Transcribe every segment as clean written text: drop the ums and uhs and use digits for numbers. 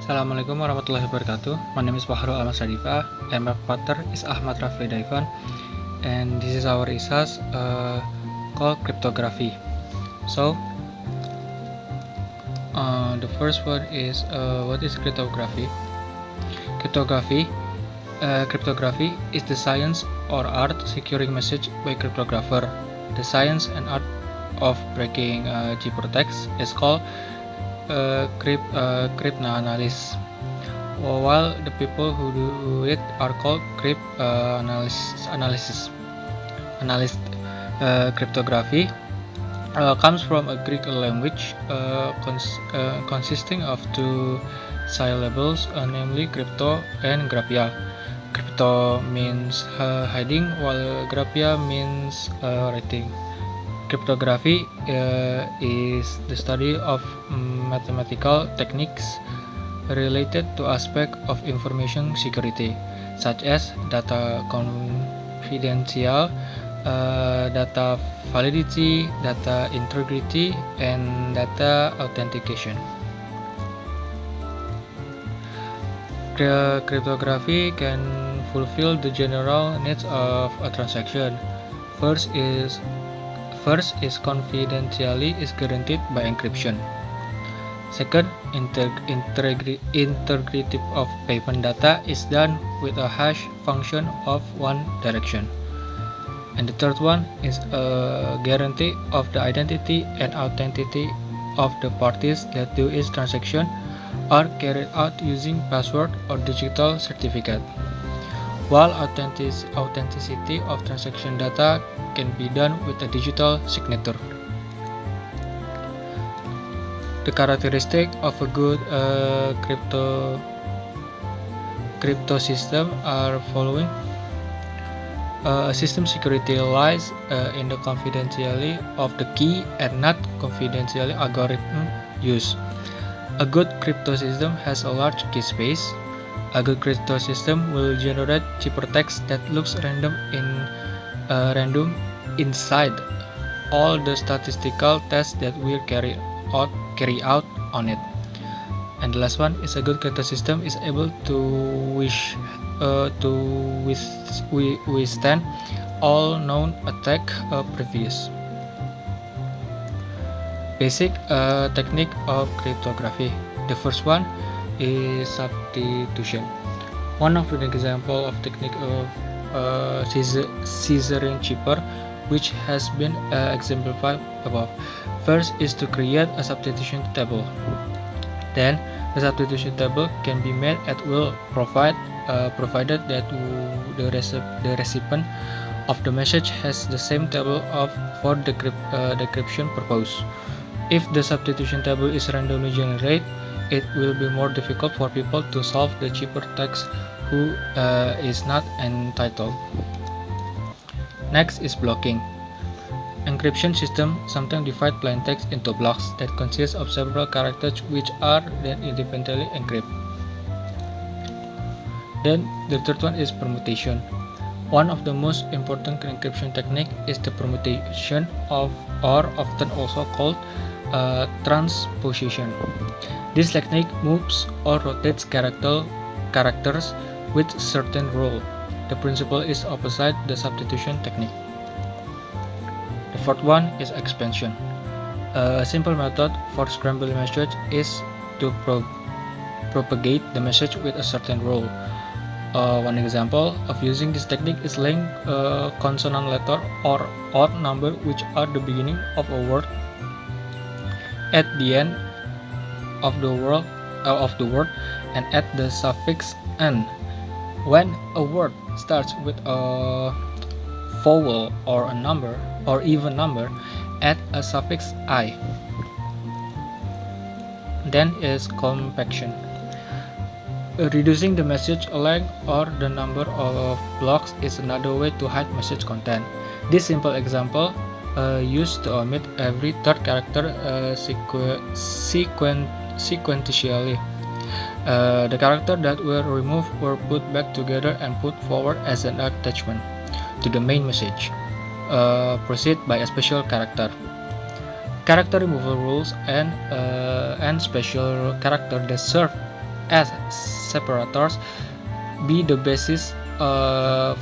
Assalamualaikum warahmatullahi wabarakatuh. My name is Fahrul Ahmad Sadifa and my partner is Ahmad Rafi Daivan, and this is our research called cryptography. So, the first one is what is cryptography? Cryptography Cryptography is the science or art securing message by cryptographer. The science and art of breaking ciphertext is called cryptanalysis, while the people who do it are called analysts. Cryptography comes from a Greek language consisting of two syllables, namely crypto and graphia. Crypto means hiding, while graphia means writing. Cryptography is the study of mathematical techniques related to aspects of information security, such as data confidential, data validity, data integrity, and data authentication. Cryptography can fulfill the general needs of a transaction. First is confidentiality is guaranteed by encryption. Second, integrity of payment data is done with a hash function of one direction. And the third one is a guarantee of the identity and authenticity of the parties that do its transaction are carried out using password or digital certificate, while authenticity of transaction data can be done with a digital signature. The characteristic of a good crypto system are following. A system security lies in the confidentiality of the key and not confidentiality algorithm used. A good crypto system has a large key space. A good crypto system will generate ciphertext that looks random inside all the statistical tests that will carry out on it. And the last one is a good crypto system is able to withstand all known attack previous. Basic technique of cryptography. The first one is substitution. One of the example of technique of scissoring cipher, which has been exemplified above. First is to create a substitution table. Then the substitution table can be made at will, provided that the recipient of the message has the same table for the decryption purpose. If the substitution table is randomly generated, it will be more difficult for people to solve the ciphertext who is not entitled. Next is blocking. Encryption system sometimes divide plain text into blocks that consist of several characters which are then independently encrypted. Then the third one is permutation. One of the most important encryption technique is the permutation or often also called transposition. This technique moves or rotates characters with certain rule. The principle is opposite the substitution technique. The fourth one is expansion. A simple method for scrambling message is to propagate the message with a certain rule. One example of using this technique is laying a consonant letter or odd number which are the beginning of a word at the end of the word and add the suffix "n". When a word starts with a vowel or a number or even number, add a suffix "i". Then is compaction. Reducing the message length or the number of blocks is another way to hide message content. This simple example used to omit every third character sequentially. The character that were removed were put back together and put forward as an attachment to the main message. Proceed by a special character. Character removal rules and special character that serve as separators be the basis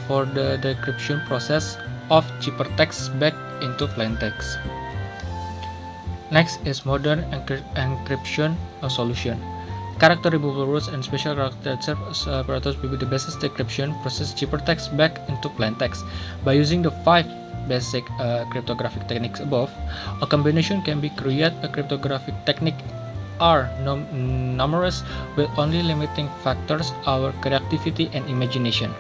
for the decryption process of ciphertext back into plaintext. Next is modern encryption solution. Character removal rules and special character separators will be the basis decryption process ciphertext back into plaintext. By using the 5 basic cryptographic techniques above, a combination can be created. A cryptographic technique are numerous with only limiting factors our creativity and imagination.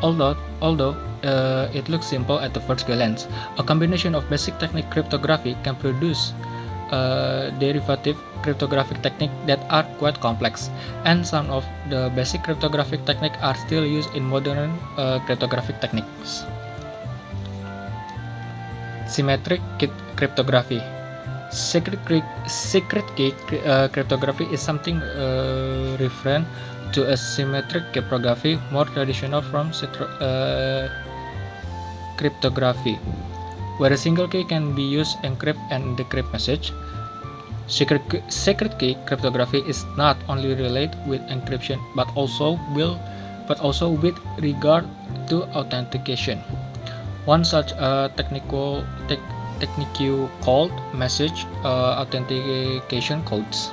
Although it looks simple at the first glance, a combination of basic technique cryptography can produce derivative cryptographic techniques that are quite complex, and some of the basic cryptographic techniques are still used in modern cryptographic techniques. Symmetric cryptography. Secret key cryptography is something referring to a symmetric cryptography, more traditional from cryptography, where a single key can be used to encrypt and decrypt message. Secret key cryptography is not only related with encryption but also with regard to authentication. One such technique called message authentication codes.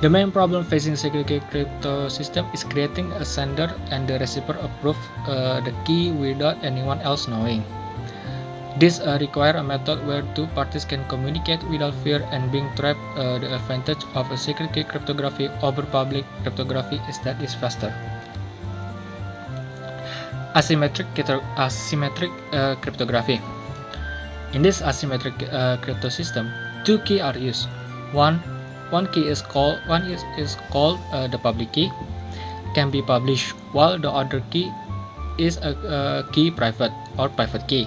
The main problem facing secret key crypto system is creating a sender and the receiver approve the key without anyone else knowing. This requires a method where two parties can communicate without fear and being trapped. The advantage of a secret key cryptography over public cryptography is that it's faster. Asymmetric cryptography. In this asymmetric crypto system, two keys are used. One key is called the public key, can be published, while the other key is a key private key,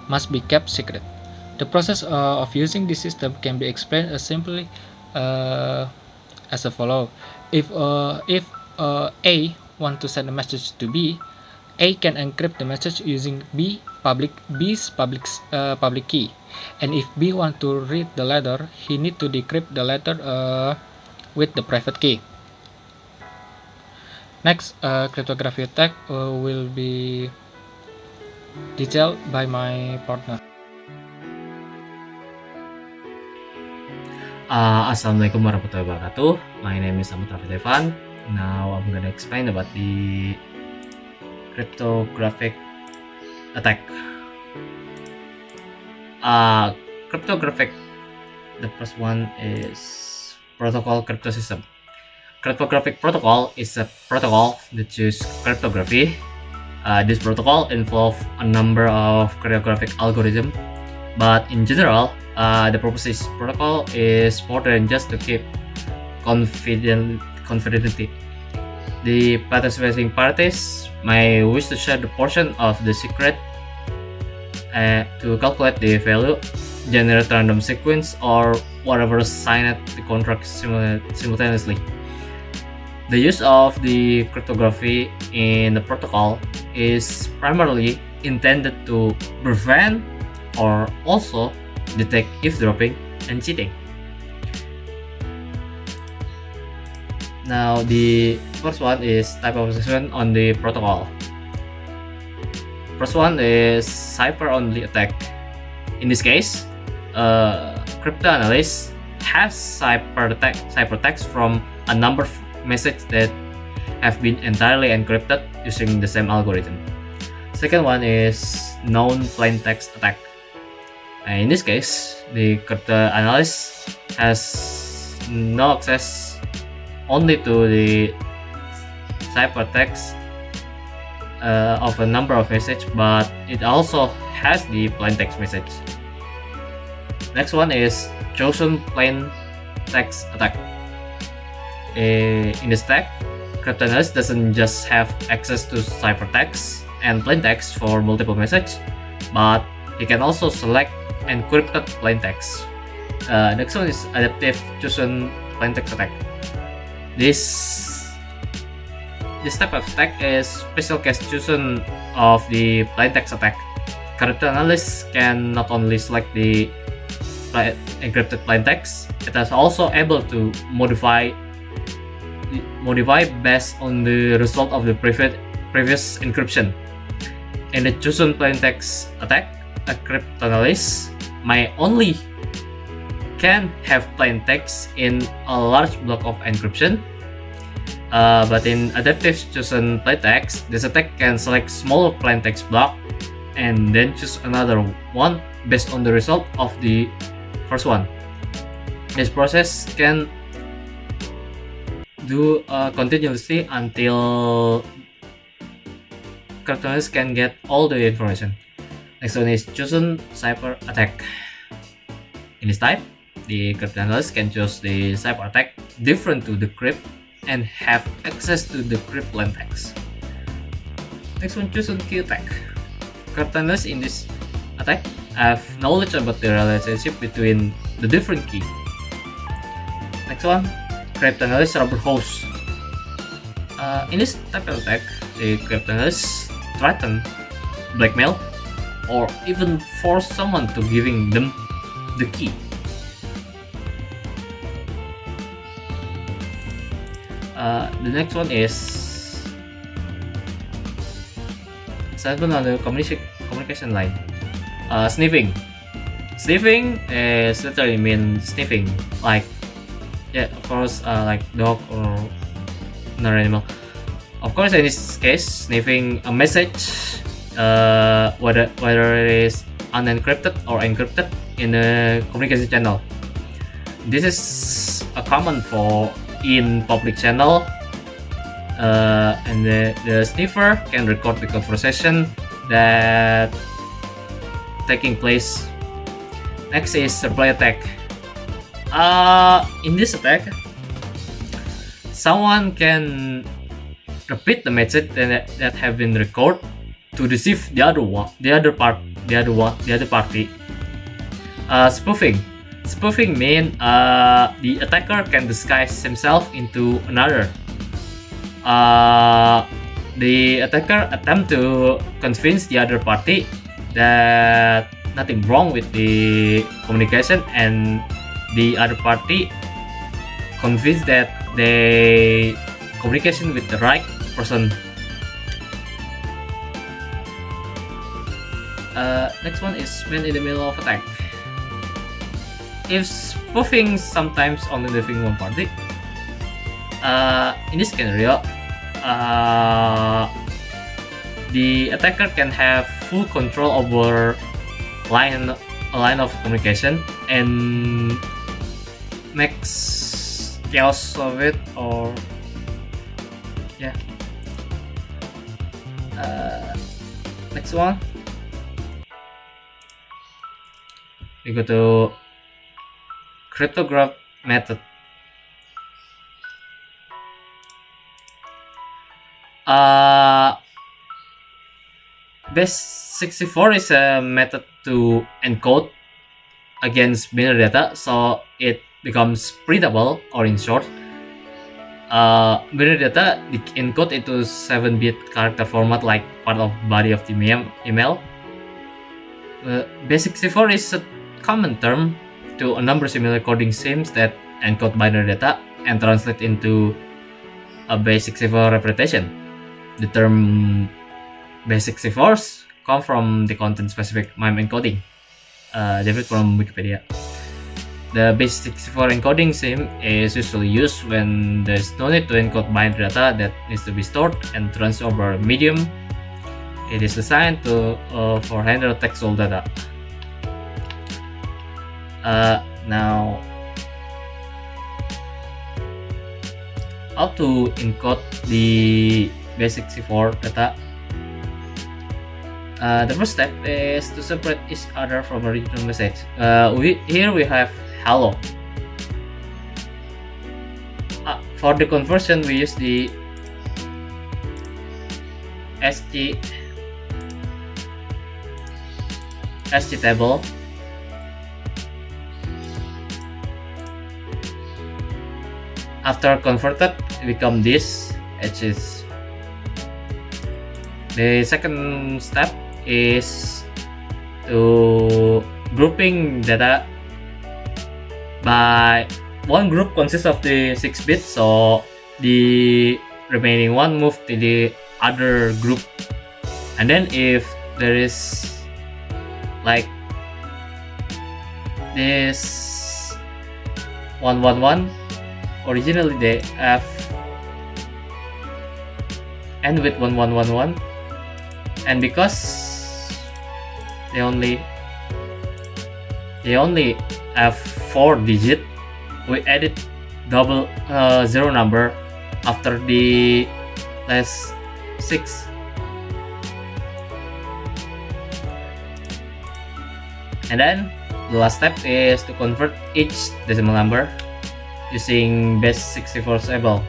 must be kept secret. The process of using this system can be explained as simply as follows. If A want to send a message to B, A can encrypt the message using B's public key, and if B want to read the letter, he need to decrypt the letter with the private key. Next, cryptography attack will be detailed by my partner. Assalamualaikum warahmatullahi wabarakatuh. My name is Ahmad Rafi Devan. Now I'm gonna explain about the cryptographic attack. Cryptographic, the first one is protocol crypto system. Cryptographic protocol is a protocol that uses cryptography. This protocol involves a number of cryptographic algorithms, but in general, the purpose of this protocol is more than just to keep confidentiality. The participating parties may wish to share the portion of the secret to calculate the value, generate random sequence, or whatever signed the contract simultaneously. The use of the cryptography in the protocol is primarily intended to prevent or also detect eavesdropping and cheating. Now, the first one is type of session on the protocol. First one is cipher-only attack. In this case, a crypto analyst has ciphertext from a number of messages that have been entirely encrypted using the same algorithm. Second one is known plaintext attack. In this case, the crypto analyst has no access only to the ciphertext of a number of messages, but it also has the plaintext message. Next one is chosen plaintext attack. In this attack, cryptanalyst doesn't just have access to ciphertext and plaintext for multiple messages, but he can also select encrypted plaintext. Next one is adaptive chosen plaintext attack. This type of attack is special case chosen of the plaintext attack. Crypto analysts can not only select the encrypted plaintext, it is also able to modify modified based on the result of the previous encryption. In the chosen plaintext attack, a cryptanalyst may only can have plaintext in a large block of encryption. But in adaptive chosen plaintext, this attack can select smaller plaintext block and then choose another one based on the result of the first one. This process can do continuously until cryptanalyst can get all the information. Next one is chosen cipher attack. In this type, the cryptanalyst can choose the cipher attack different to the crypt and have access to the crypt plaintext. Next one, chosen key attack. Cryptanalysts in this attack have knowledge about the relationship between the different key. Next one, cryptanalyst rubber hose. In this type of attack, the cryptanalyst threaten, blackmail, or even force someone to giving them the key. The next one is seven on the communication line. Sniffing. Sniffing is literally mean sniffing, like of course, like dog or another animal. Of course, in this case, sniffing a message, whether it is unencrypted or encrypted in a communication channel. This is a common for in public channel, and the sniffer can record the conversation that taking place. Next is replay attack. In this attack, someone can repeat the message that have been recorded to deceive the other party. Spoofing. Spoofing means the attacker can disguise himself into another. The attacker attempt to convince the other party that nothing wrong with the communication, and the other party convinced that they communication with the right person. Next one is man in the middle of attack. If spoofing sometimes only leaving one party, in this scenario, the attacker can have full control over a line of communication and makes chaos of it, or next one, we go to cryptograph method. Base64 is a method to encode against binary data, so it becomes printable, or in short, binary data encode into 7-bit character format like part of body of the email. Base64 is a common term to a number of similar coding schemes that encode binary data and translate into a base64 representation. The term base64s come from the content-specific MIME encoding, derived from Wikipedia. The base64 encoding scheme is usually used when there's no need to encode binary data that needs to be stored and transferred over a medium. It is designed to for handle textual data. Now, how to encode the base64 data? The first step is to separate each other from original message. Here we have hello. For the conversion, we use the SG table. After converted, it become this, which is the second step is to grouping data by one group consists of the 6 bits, so the remaining one move to the other group. And then if there is like this 111, originally they have end with 1111, and because they only have 4 digit, we added double zero number after the last 6. And then the last step is to convert each decimal number using base64 table.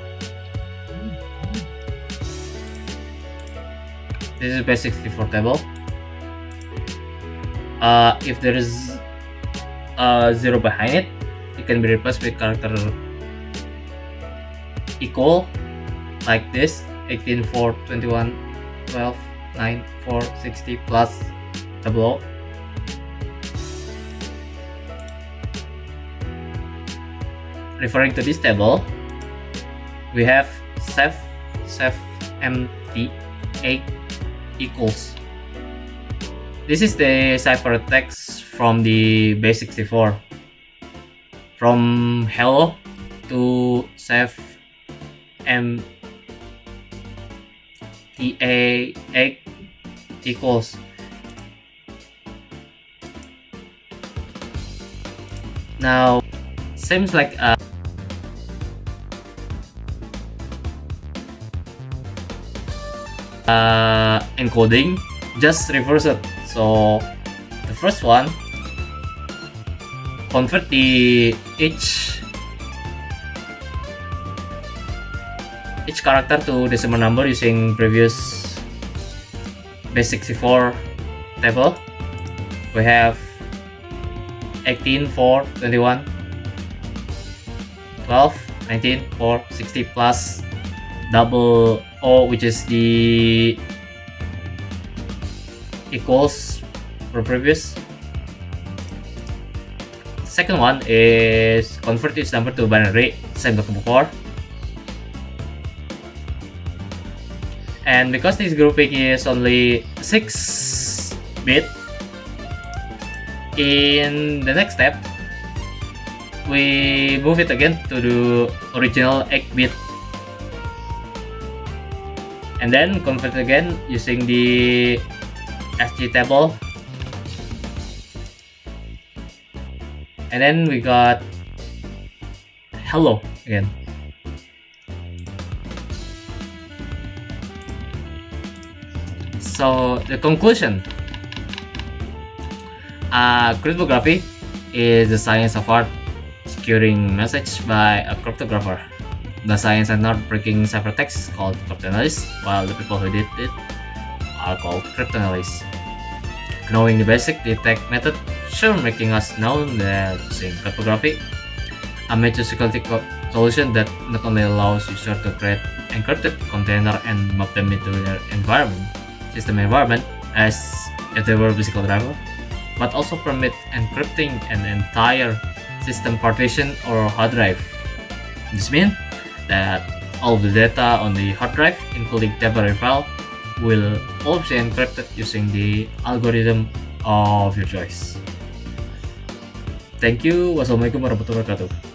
This is base64 table. If there is a 0 behind it, it can be replaced with character equal, like this: 18, 4, 21, 12, 9, 4, 60 plus 00. Referring to this table, we have save empty 8 equals. This is the ciphertext from the base64. From hello to save empty 8 equals. Now, seems like encoding, just reverse it. So the first one, convert the each character to decimal number using previous base64 table. We have 18, 4, 21, 12, 19, 4, 60 plus double O, which is the equals for previous. Second one is convert this number to binary, same like before. And because this grouping is only 6-bit, in the next step we move it again to the original 8-bit, and then convert again using the SG table. And then we got hello again. So the conclusion, cryptography is the science of art securing message by a cryptographer. The science of not breaking ciphertext is called cryptanalysis, while the people who did it are called cryptanalysts. Knowing the basic detect method sure making us know that using cryptography, a major security solution that not only allows user to create encrypted container and map them into their system environment as if they were physical driver, but also permit encrypting an entire system partition or hard drive. This means that all of the data on the hard drive, including temporary file, will always be encrypted using the algorithm of your choice. Thank you. Wassalamualaikum warahmatullahi wabarakatuh.